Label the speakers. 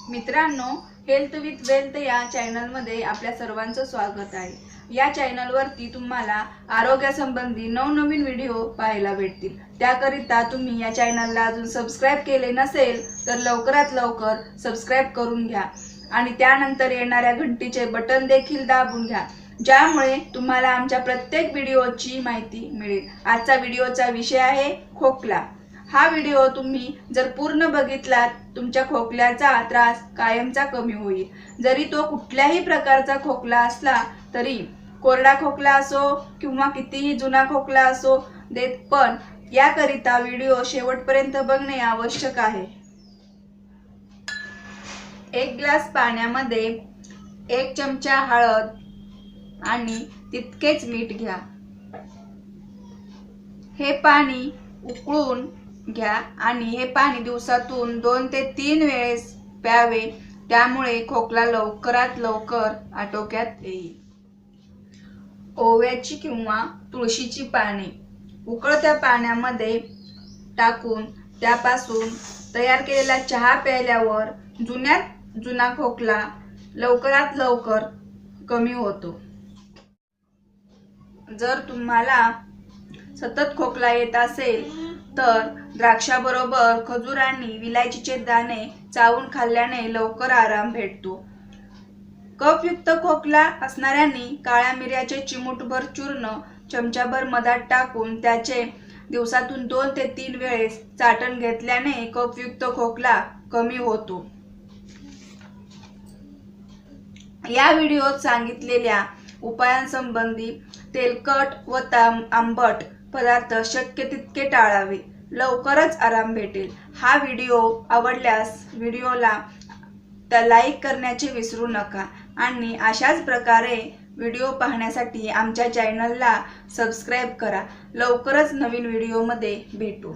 Speaker 1: मित्रांनो, health with wealth या चॅनलमध्ये आपल्या सर्वांचं स्वागत आहे। या चॅनलवरती तुम्हाला आरोग्यासंबंधी नवनवीन व्हिडिओ पाहायला भेटतील। त्याकरिता तुम्ही या चॅनलला अजून सबस्क्राइब केले नसेल तर लवकरात लवकर सबस्क्राइब करून घ्या आणि त्यानंतर येणाऱ्या घंटीचे बटन देखील दाबून घ्या, ज्यामुळे तुम्हाला आमच्या प्रत्येक व्हिडिओची माहिती मिळेल। आजचा व्हिडिओचा विषय आहे खोकला। हा व्हिडिओ तुम्ही जर पूर्ण बघितलात तुमच्या खोकल्याचा त्रास कायमचा कमी होईल। जरी तो कुठल्याही प्रकारचा खोकला असला तरी, कोरडा खोकला असो किंवा कितीही जुना खोकला असो देत, पण याकरिता व्हिडिओ शेवटपर्यंत बघणे आवश्यक आहे। 1 ग्लास पाण्यामध्ये 1 चमचा हळद आणि तितकेच मीठ घ्या। हे पाणी उकळून घ्या आणि हे पाणी दिवसातून 2 ते 3 वेळेस प्यावे, त्यामुळे खोकला लवकरात लवकर आटोक्यात येईल। ओव्याची किंवा तुळशीची पाने उकळत्या पाण्यामध्ये टाकून त्यापासून तयार केलेला चहा प्यायल्यावर जुन्यात जुना खोकला लवकरात लवकर कमी होतो। जर तुम्हाला सतत खोकला येत असेल तर द्राक्षाबरोबर खजूर आणि विलायचीचे दाणे चावून खाल्ल्याने लवकर आराम भेटतो। कफयुक्त खोकला असणाऱ्यांनी काळ्या मिऱ्याचे चिमूटभर चूर्ण चमचाभर मधात टाकून त्याचे दिवसातून 2 ते 3 वेळेस चाटण घेतल्याने कफयुक्त खोकला कमी होतो। या व्हिडिओत सांगितलेल्या उपायांसंबंधी तेलकट व आंबट पदार्थ शक्य तितके टाळावे, लवकरच आराम भेटेल। हा व्हिडिओ आवडल्यास व्हिडिओला लाईक करण्याचे विसरू नका आणि अशाच प्रकारे व्हिडिओ पाहण्यासाठी आमच्या चॅनलला सबस्क्राइब करा। लवकरच नवीन व्हिडिओमध्ये भेटू।